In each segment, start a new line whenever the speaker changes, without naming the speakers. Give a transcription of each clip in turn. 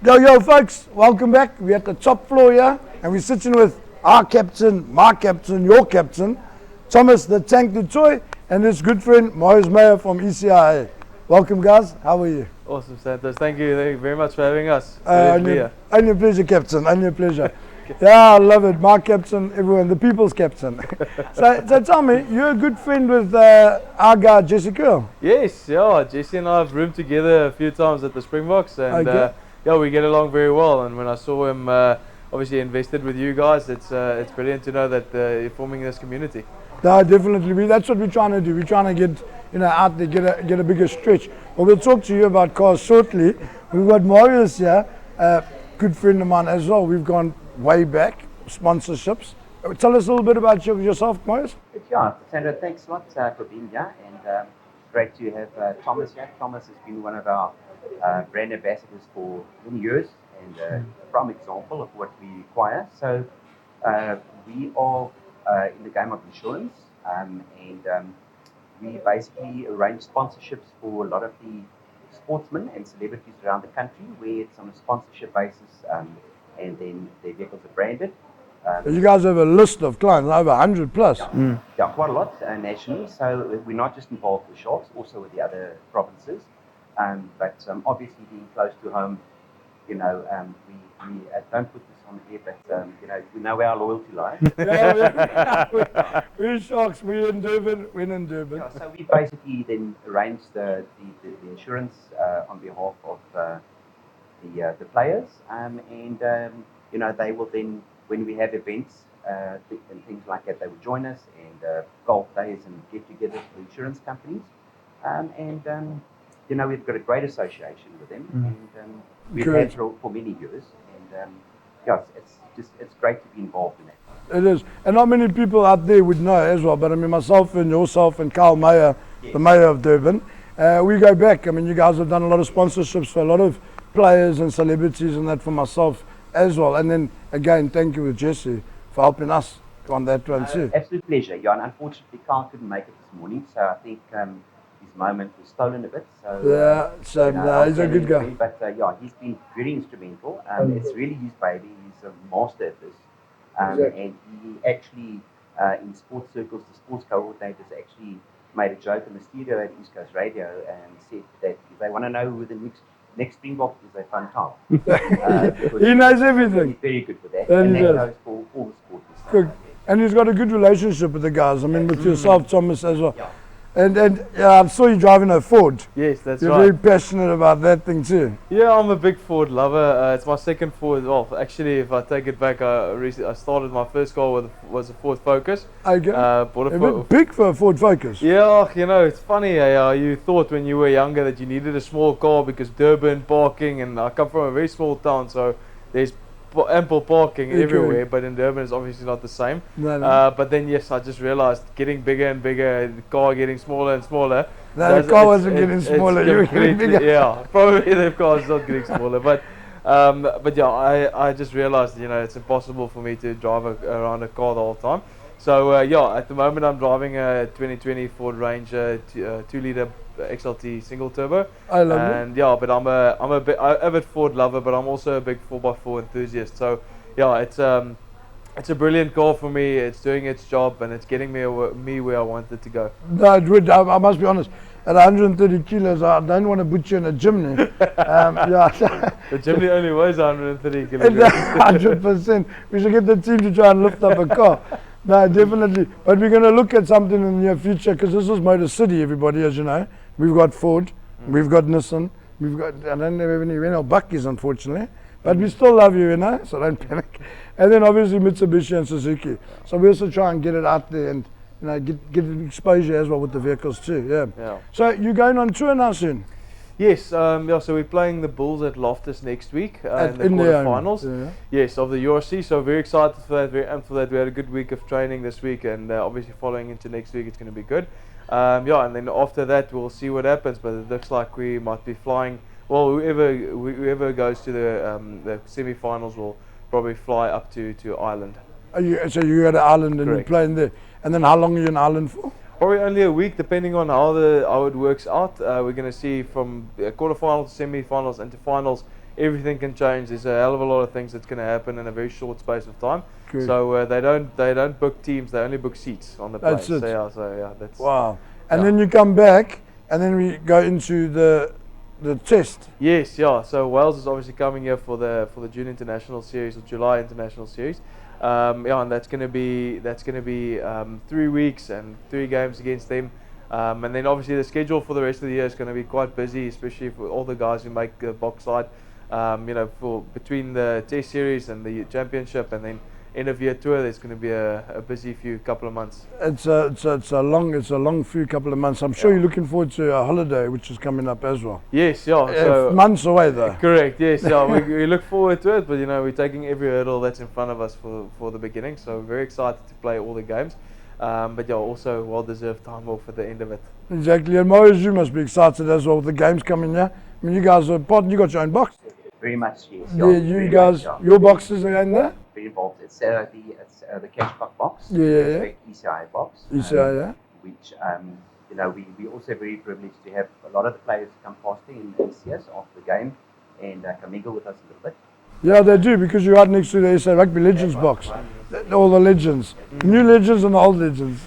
Yo, folks, welcome back. We're at the top floor here, and we're sitting with our captain, my captain, your captain, Thomas the Tank the Toy, and his good friend, Marius Meyer from ECIA. Welcome, guys. How are you?
Awesome, Santos. Thank you very much for having us.
Only a pleasure, captain. Only a pleasure. Yeah, I love it. My captain, everyone, the people's captain. so tell me, you're a good friend with our guy, Jesse Curl.
Yes, yeah. Jesse and I have roomed together a few times at the Springboks, and yeah, we get along very well. And when I saw him, obviously invested with you guys, it's brilliant to know that you're forming this community.
No, definitely. That's what we're trying to do. We're trying to get out there, get a bigger stretch. But we'll talk to you about cars shortly. We've got Marius here, a good friend of mine as well. We've gone way back, sponsorships. Tell us a little bit about yourself, Marius.
Yeah, Sandra, thanks a lot for being here, and great to have Thomas here. Thomas has been one of our brand ambassadors for many years, and a prime example of what we require. So we are in the game of insurance, and we basically arrange sponsorships for a lot of the sportsmen and celebrities around the country, where it's on a sponsorship basis, and then their vehicles are branded.
You guys have a list of clients, over 100 plus.
Yeah, quite a lot nationally. So we're not just involved with Sharks, also with the other provinces. But obviously being close to home, we don't put this on air, but we know where our loyalty lies.
We're Sharks, we're in Durban.
Yeah, so we basically then arrange the insurance on behalf of the players, and they will then, when we have events and things like that, they will join us, and golf days and get-togethers for insurance companies, we've got a great association with them, and we've had for many years, and it's great to be involved in that.
It is, and not many people out there would know as well, but I mean myself and yourself and Carl Meyer, yes, the mayor of Durban, we go back. I mean, you guys have done a lot of sponsorships for a lot of players and celebrities and that for myself as well. And then again, thank you with Jesse for helping us on that one too.
Absolute pleasure. Yeah, and unfortunately Carl couldn't make it this morning, so I think his moment was stolen a bit. So
he's a good guy.
But he's been very instrumental. It's really his baby. He's a master at this.
Exactly.
And he actually, in sports circles, the sports coordinators actually made a joke in the studio at East Coast Radio and said that if they want to know who the next Springbok is, they phone Carl.
He knows everything.
He's very good with that.
And
that goes for all the sports.
Good. And he's got a good relationship with the guys. I mean, with yourself, Thomas, as well.
Yeah.
And I saw you driving a Ford.
Yes, that's
You're
right.
very passionate about that thing too.
Yeah, I'm a big Ford lover. It's my second Ford. Well, actually, if I take it back, I started my first car was a Ford Focus.
Okay.
Bought
a bit big for a Ford Focus.
Yeah, it's funny. You thought when you were younger that you needed a small car because Durban parking, and I come from a very small town, so there's ample parking everywhere, but in Durban it's obviously not the same.
No.
But then yes, I just realized getting bigger and bigger, the car getting smaller and smaller.
No, the car wasn't getting smaller, you were getting bigger.
Yeah, probably the car's not getting smaller, but yeah, I just realized it's impossible for me to drive around a car the whole time. So at the moment I'm driving a 2020 Ford Ranger 2-liter XLT single turbo.
I love it.
And yeah, but I'm a bit avid Ford lover, but I'm also a big 4x4 enthusiast. So yeah, it's a brilliant car for me. It's doing its job and it's getting me where I want it to go.
No, it would. I must be honest. At 130 kilos, I don't want to put you in a chimney.
The chimney only weighs 130 kilograms.
100%. We should get the team to try and lift up a car. No, definitely. But we're going to look at something in the near future, because this is Motor City, everybody, as you know. We've got Ford, we've got Nissan, I don't have any Buckies, unfortunately. But we still love you, so don't panic. And then obviously Mitsubishi and Suzuki. So we also try and get it out there and get exposure as well with the vehicles too. Yeah. So you're going on tour now soon?
Yes, so we're playing the Bulls at Loftus next week in the quarterfinals. Yes, of the URC. So very excited for that, very amped for that. We had a good week of training this week, and obviously following into next week, it's going to be good. And then after that, we'll see what happens. But it looks like we might be flying. Well, whoever goes to the semi-finals will probably fly up to Ireland.
So you're at Ireland and
Correct.
You're playing there. And then how long are you in Ireland for?
Probably only a week, depending on how it works out. We're going to see from quarterfinals, semi-finals, into finals everything can change. There's a hell of a lot of things that's going to happen in a very short space of time.
Good.
So they don't book teams; they only book seats on the plane.
That's it.
So yeah, that's
Wow. And
yeah.
then you come back, and then we go into the test.
Yes, yeah. So Wales is obviously coming here for the June International Series or July International Series. Yeah, and that's going to be 3 weeks and 3 games against them. And then obviously the schedule for the rest of the year is going to be quite busy, especially for all the guys who make the box side. For between the Test Series and the Championship, and then end of year tour, there's going to be a busy couple of months.
It's a long few couple of months. I'm sure you're looking forward to a holiday, which is coming up as well.
Yes, yeah. So
months away though.
Correct. Yes, yeah. we look forward to it, but we're taking every hurdle that's in front of us for the beginning. So very excited to play all the games. But yeah, also well-deserved time off at the end of it.
Exactly, and Moses, you must be excited as well with the games coming here. I mean, you guys are part. You got your own box.
Very much, yes.
Yeah, you guys, your boxes are in there.
Very involved. It's the Cashcock box.
Yeah.
ECI box.
ECI, yeah.
Which we also very privileged to have a lot of the players come past in ECS after the game and come mingle with us a little bit.
Yeah, they do, because you're right next to the SA Rugby Legends box. All the legends, new legends and the old legends.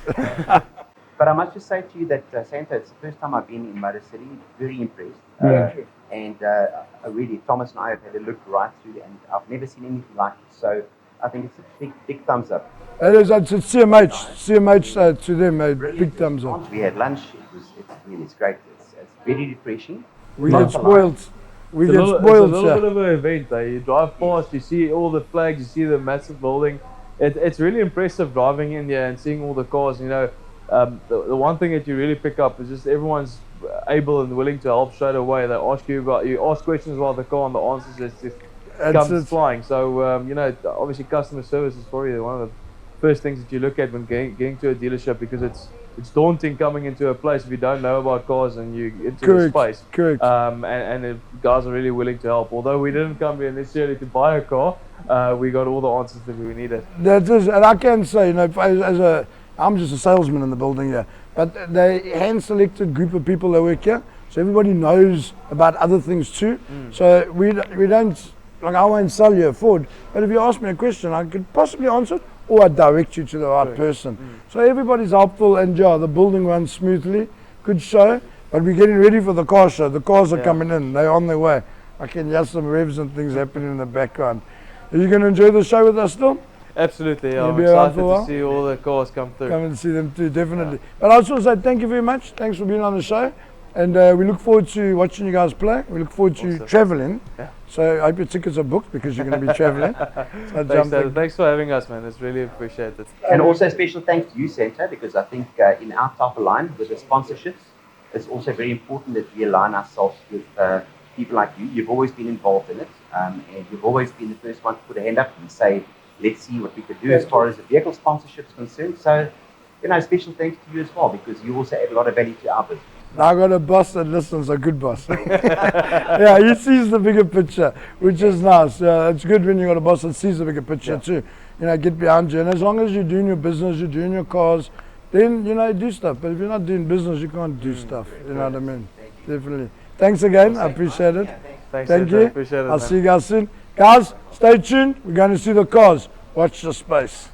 But I must just say to you that Santa, it's the first time I've been in Motor City. Very impressed. And really, Thomas and I have had a look right through, and I've never seen anything like it. So I think it's a big thumbs up.
It's CMH to them, a big thumbs up.
We had lunch. It's great. It's very refreshing.
We get spoiled.
It's a little bit of an event. You drive past, you see all the flags, you see the massive building. It's really impressive driving in here and seeing all the cars. The one thing that you really pick up is just everyone's able and willing to help straight away. They ask you ask questions about the car, and the answers just comes flying. So obviously customer service is probably one of the first things that you look at when getting to a dealership, because it's daunting coming into a place if you don't know about cars and you into the space.
Correct.
And the guys are really willing to help. Although we didn't come here necessarily to buy a car, we got all the answers that we needed.
That is, and I can say, I'm just a salesman in the building here, but they hand-selected group of people that work here, so everybody knows about other things too. So we don't, like, I won't sell you a Ford, but if you ask me a question, I could possibly answer it, or I direct you to the right person. So everybody's helpful, and yeah, the building runs smoothly. Good show, but we're getting ready for the car show. The cars are coming in, they're on their way. I can hear some revs and things happening in the background. Are you going to enjoy the show with us still?
Absolutely, I'm excited to see all the cars come through.
Come and see them too, definitely. But I also say thank you very much. Thanks for being on the show. And we look forward to watching you guys play. We look forward to traveling. Yeah. So I hope your tickets are booked, because you're going to be traveling.
Thanks for having us, man. It's really appreciated.
And also a special thanks to you, Santa, because I think in our type of line with the sponsorships, it's also very important that we align ourselves with people like you. You've always been involved in it, and you've always been the first one to put a hand up and say, let's see what we could do as far as the vehicle sponsorship is concerned. So, special thanks to you as well, because you also add a lot of value to our business.
I got a boss that listens, a good boss. Yeah, he sees the bigger picture, which is nice. It's good when you got a boss that sees the bigger picture too. Get behind you. And as long as you're doing your business, you're doing your cars, then, do stuff. But if you're not doing business, you can't do stuff. You know what I mean? Definitely. Thanks again. I appreciate it.
Thank you. Appreciate it,
I'll see you guys soon. Guys, stay tuned. We're going to see the cars. Watch the space.